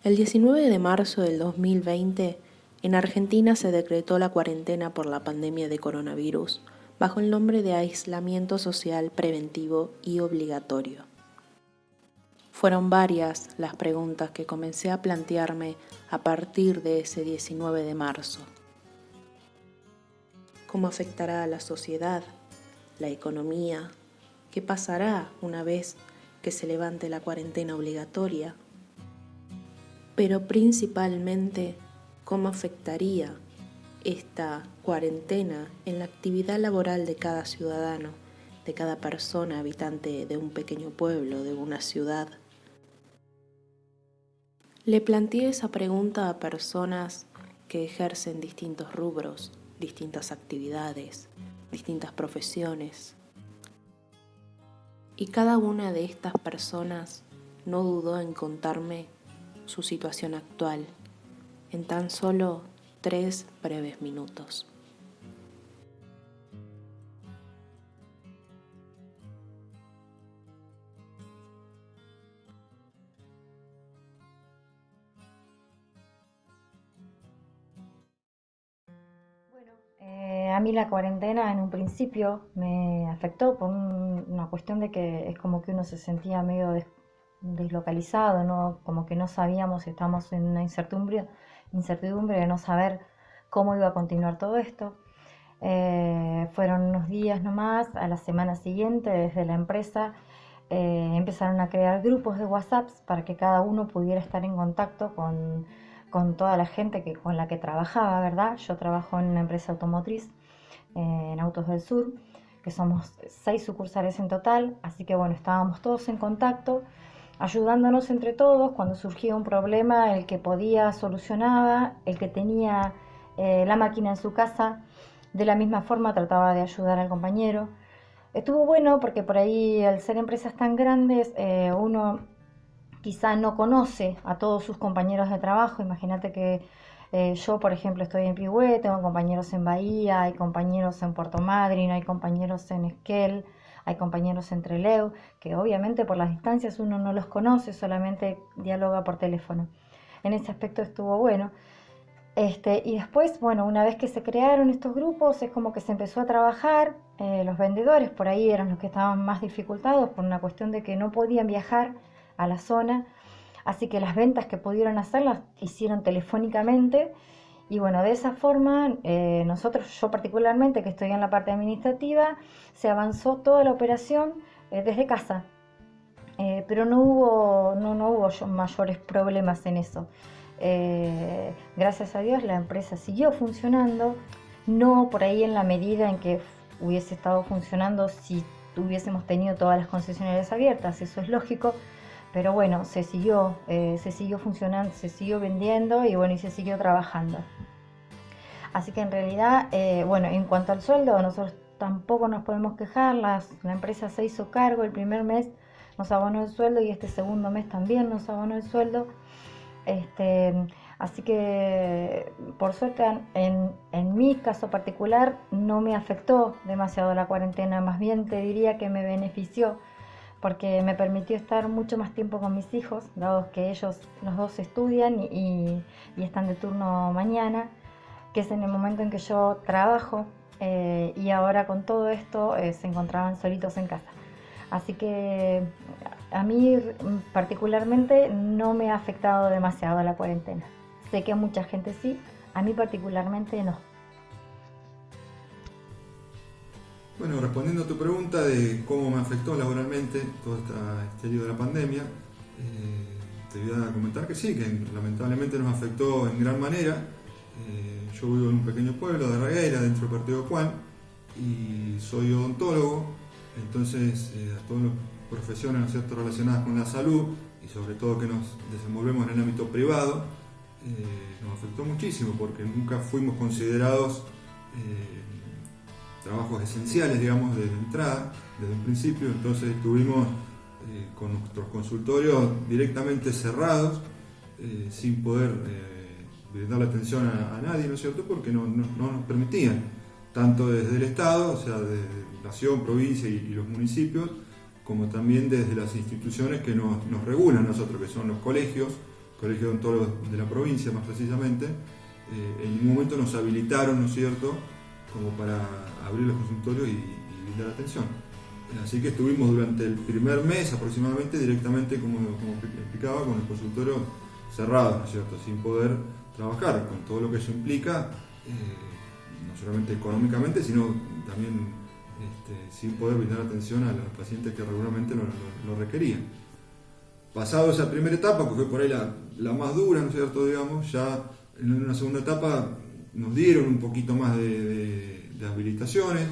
El 19 de marzo del 2020, en Argentina se decretó la cuarentena por la pandemia de coronavirus bajo el nombre de aislamiento social preventivo y obligatorio. Fueron varias las preguntas que comencé a plantearme a partir de ese 19 de marzo. ¿Cómo afectará a la sociedad, la economía? ¿Qué pasará una vez que se levante la cuarentena obligatoria? Pero principalmente, ¿cómo afectaría esta cuarentena en la actividad laboral de cada ciudadano, de cada persona habitante de un pequeño pueblo, de una ciudad? Le planteé esa pregunta a personas que ejercen distintos rubros, distintas actividades, distintas profesiones. Y cada una de estas personas no dudó en contarme su situación actual en tan solo 3 breves minutos. A mí la cuarentena en un principio me afectó por una cuestión de que es como que uno se sentía medio deslocalizado, ¿no? Como que no sabíamos, estamos en una incertidumbre de no saber cómo iba a continuar todo esto. Fueron unos días nomás, a la semana siguiente desde la empresa empezaron a crear grupos de WhatsApp para que cada uno pudiera estar en contacto con toda la gente con la que trabajaba, ¿verdad? Yo trabajo en una empresa automotriz, en Autos del Sur, que somos 6 sucursales en total, así que bueno, estábamos todos en contacto, ayudándonos entre todos. Cuando surgía un problema, el que podía solucionaba, el que tenía la máquina en su casa, de la misma forma trataba de ayudar al compañero. Estuvo bueno porque por ahí, al ser empresas tan grandes, uno quizá no conoce a todos sus compañeros de trabajo. Imagínate que yo, por ejemplo, estoy en Pigüé, tengo compañeros en Bahía, hay compañeros en Puerto Madryn, hay compañeros en Esquel, hay compañeros en Trelew, que obviamente por las distancias uno no los conoce, solamente dialoga por teléfono. En ese aspecto estuvo bueno. Y después, bueno, una vez que se crearon estos grupos, es como que se empezó a trabajar. Los vendedores por ahí eran los que estaban más dificultados por una cuestión de que no podían viajar a la zona, así que las ventas que pudieron hacer las hicieron telefónicamente. Y bueno, de esa forma, nosotros, yo particularmente, que estoy en la parte administrativa, se avanzó toda la operación desde casa. Pero no hubo mayores problemas en eso. Gracias a Dios la empresa siguió funcionando, no por ahí en la medida en que hubiese estado funcionando si hubiésemos tenido todas las concesionarias abiertas, eso es lógico, pero bueno, se siguió funcionando, se siguió vendiendo y bueno, y se siguió trabajando. Así que en realidad, bueno, en cuanto al sueldo, nosotros tampoco nos podemos quejar. La empresa se hizo cargo, el primer mes nos abonó el sueldo y este segundo mes también nos abonó el sueldo. Este, Así que por suerte en mi caso particular no me afectó demasiado la cuarentena, más bien te diría que me benefició porque me permitió estar mucho más tiempo con mis hijos, dado que ellos los dos estudian y están de turno mañana, que es en el momento en que yo trabajo, y ahora con todo esto se encontraban solitos en casa. Así que a mí particularmente no me ha afectado demasiado la cuarentena. Sé que a mucha gente sí, a mí particularmente no. Bueno, respondiendo a tu pregunta de cómo me afectó laboralmente todo este lío de la pandemia, te voy a comentar que sí, que lamentablemente nos afectó en gran manera. Yo vivo en un pequeño pueblo de Regueira, dentro del partido Juan, y soy odontólogo. Entonces, a todas las profesiones, ¿no es cierto?, relacionadas con la salud y sobre todo que nos desenvolvemos en el ámbito privado, nos afectó muchísimo porque nunca fuimos considerados trabajos esenciales, digamos, desde entrada, desde un principio. Entonces estuvimos con nuestros consultorios directamente cerrados, sin poder darle atención a nadie, ¿no es cierto?, porque no nos permitían, tanto desde el Estado, o sea, desde nación, provincia y los municipios, como también desde las instituciones que nos regulan nosotros, que son los colegios, Colegio de Odontólogos de la provincia, más precisamente, en ningún momento nos habilitaron, ¿no es cierto?, como para abrir los consultorios y brindar atención. Así que estuvimos durante el primer mes aproximadamente directamente, como explicaba, con el consultorio cerrado, ¿no es cierto?, sin poder trabajar, con todo lo que eso implica, no solamente económicamente, sino también sin poder brindar atención a los pacientes que regularmente lo requerían. Pasado esa primera etapa, que fue por ahí la más dura, ¿no es cierto?, digamos, ya en una segunda etapa nos dieron un poquito más de habilitaciones,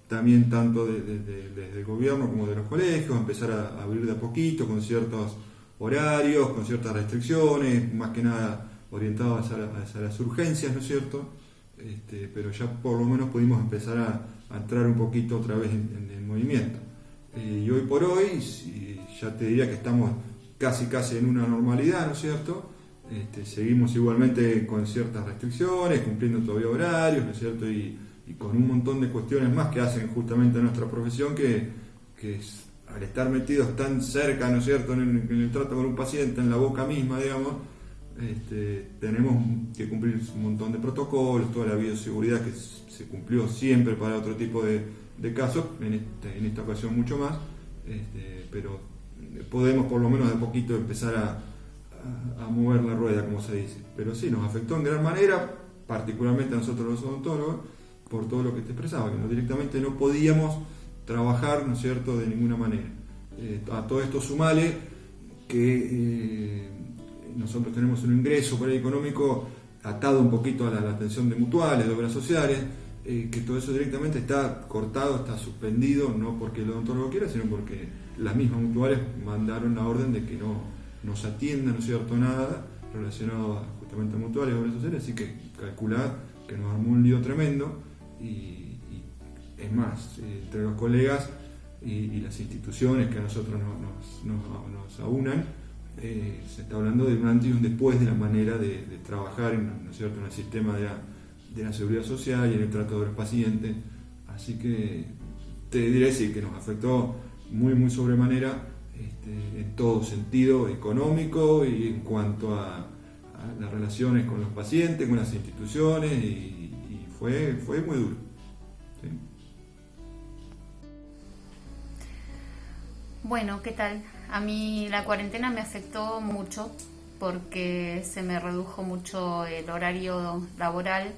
también tanto desde el gobierno como de los colegios, empezar a abrir de a poquito con ciertos horarios, con ciertas restricciones, más que nada orientados a las urgencias, ¿no es cierto? Pero ya por lo menos pudimos empezar a entrar un poquito otra vez en el movimiento. Y hoy por hoy, ya te diría que estamos casi en una normalidad, ¿no es cierto? Seguimos igualmente con ciertas restricciones, cumpliendo todavía horarios, ¿no es cierto? Y con un montón de cuestiones más que hacen justamente a nuestra profesión, que al estar metidos tan cerca, ¿no es cierto?, en el trato con un paciente, en la boca misma, digamos, tenemos que cumplir un montón de protocolos, toda la bioseguridad que se cumplió siempre para otro tipo de casos, en esta ocasión mucho más, pero podemos por lo menos de poquito empezar a mover la rueda, como se dice. Pero sí, nos afectó en gran manera, particularmente a nosotros los odontólogos, por todo lo que te expresaba, que directamente no podíamos trabajar, ¿no es cierto?, de ninguna manera. A todo esto sumale que nosotros tenemos un ingreso por ahí económico atado un poquito a la atención de mutuales, de obras sociales, que todo eso directamente está cortado, está suspendido, no porque el odontólogo quiera, sino porque las mismas mutuales mandaron la orden de que no nos atiendan, ¿no es cierto?, nada relacionado justamente a mutuales y obras sociales, así que calculad que nos armó un lío tremendo. Y es más, entre los colegas y las instituciones que a nosotros nos aunan, se está hablando de un antes y un después de la manera de trabajar ¿no es cierto?, en el sistema de la seguridad social y en el trato de los pacientes. Así que te diré sí, que nos afectó muy sobremanera, en todo sentido económico y en cuanto a las relaciones con los pacientes, con las instituciones, y fue muy duro. ¿Sí? Bueno, ¿qué tal? A mí la cuarentena me afectó mucho porque se me redujo mucho el horario laboral.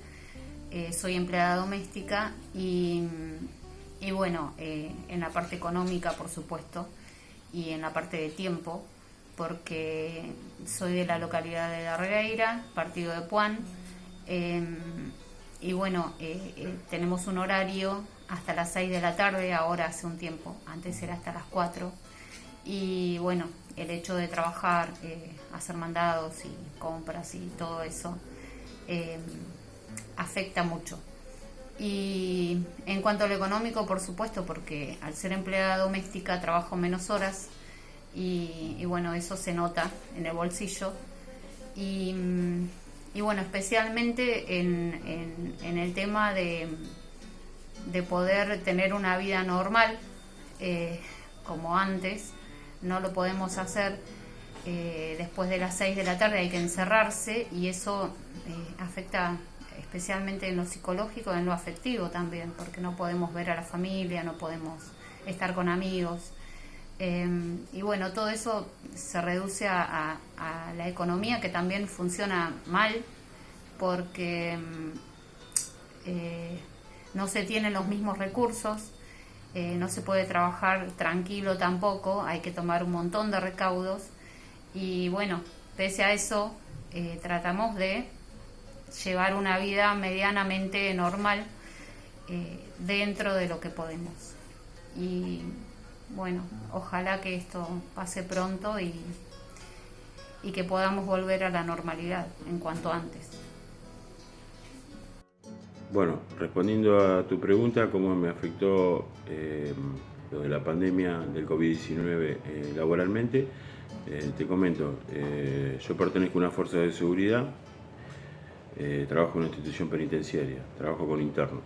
Soy empleada doméstica y bueno, en la parte económica, por supuesto, y en la parte de tiempo, porque soy de la localidad de Darregueira, partido de Puan, y bueno, tenemos un horario hasta las 6 de la tarde, ahora hace un tiempo, antes era hasta las 4, y bueno, el hecho de trabajar, hacer mandados y compras y todo eso, afecta mucho. Y en cuanto a lo económico, por supuesto, porque al ser empleada doméstica trabajo menos horas y bueno, eso se nota en el bolsillo. Y bueno, especialmente en el tema de poder tener una vida normal, como antes, no lo podemos hacer. Después de las 6 de la tarde hay que encerrarse y eso afecta especialmente en lo psicológico, en lo afectivo también, porque no podemos ver a la familia, no podemos estar con amigos. Y bueno, todo eso se reduce a la economía, que también funciona mal, porque no se tienen los mismos recursos, no se puede trabajar tranquilo tampoco, hay que tomar un montón de recaudos. Y bueno, pese a eso, tratamos de llevar una vida medianamente normal, dentro de lo que podemos. Y bueno, ojalá que esto pase pronto y que podamos volver a la normalidad en cuanto antes. Bueno, respondiendo a tu pregunta, cómo me afectó lo de la pandemia del COVID-19 laboralmente, te comento, yo pertenezco a una fuerza de seguridad, trabajo en una institución penitenciaria, trabajo con internos.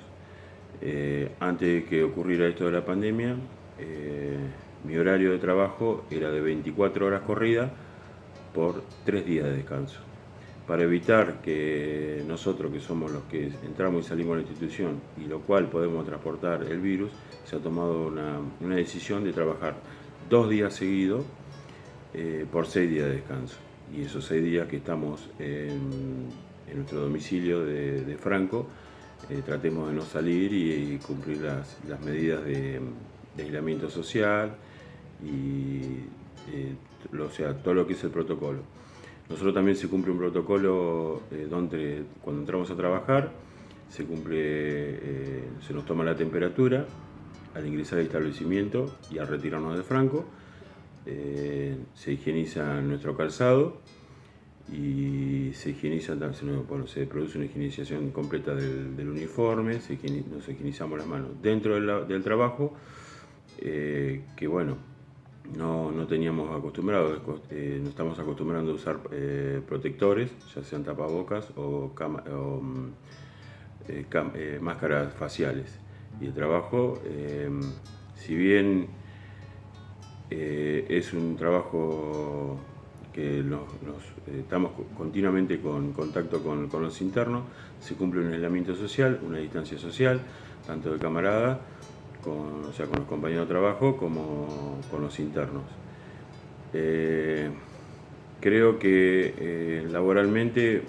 Antes de que ocurriera esto de la pandemia, mi horario de trabajo era de 24 horas corridas, por 3 días de descanso, para evitar que nosotros, que somos los que entramos y salimos de la institución, y lo cual podemos transportar el virus, se ha tomado una decisión de trabajar 2 días seguidos por 6 días de descanso. Y esos 6 días que estamos en nuestro domicilio de Franco, tratemos de no salir y cumplir las medidas de aislamiento social y o sea, todo lo que es el protocolo. Nosotros también se cumple un protocolo donde cuando entramos a trabajar se nos toma la temperatura al ingresar al establecimiento y al retirarnos de Franco. Se higieniza nuestro calzado y se produce una higienización completa del uniforme, nos higienizamos las manos dentro del trabajo, que bueno, no teníamos acostumbrado, no estamos acostumbrando a usar protectores, ya sean tapabocas o máscaras faciales. Y el trabajo, si bien es un trabajo que estamos continuamente con contacto con los internos, se cumple un aislamiento social, una distancia social, tanto de camarada, con los compañeros de trabajo, como con los internos. Creo que laboralmente,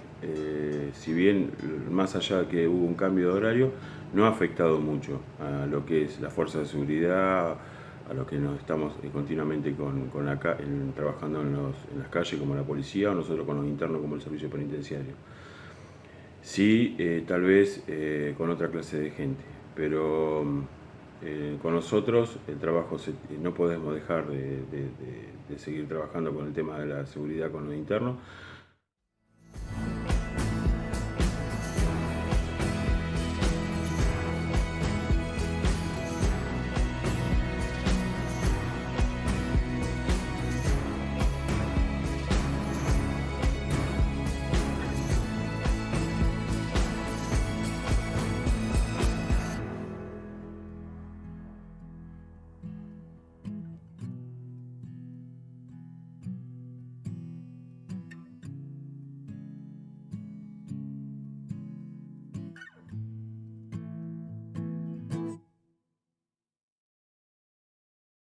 si bien más allá de que hubo un cambio de horario, no ha afectado mucho a lo que es la fuerza de seguridad, a lo que nos estamos continuamente trabajando en las calles como la policía, o nosotros con los internos como el servicio penitenciario. Sí, tal vez con otra clase de gente, pero con nosotros el trabajo no podemos dejar de seguir trabajando con el tema de la seguridad con los internos,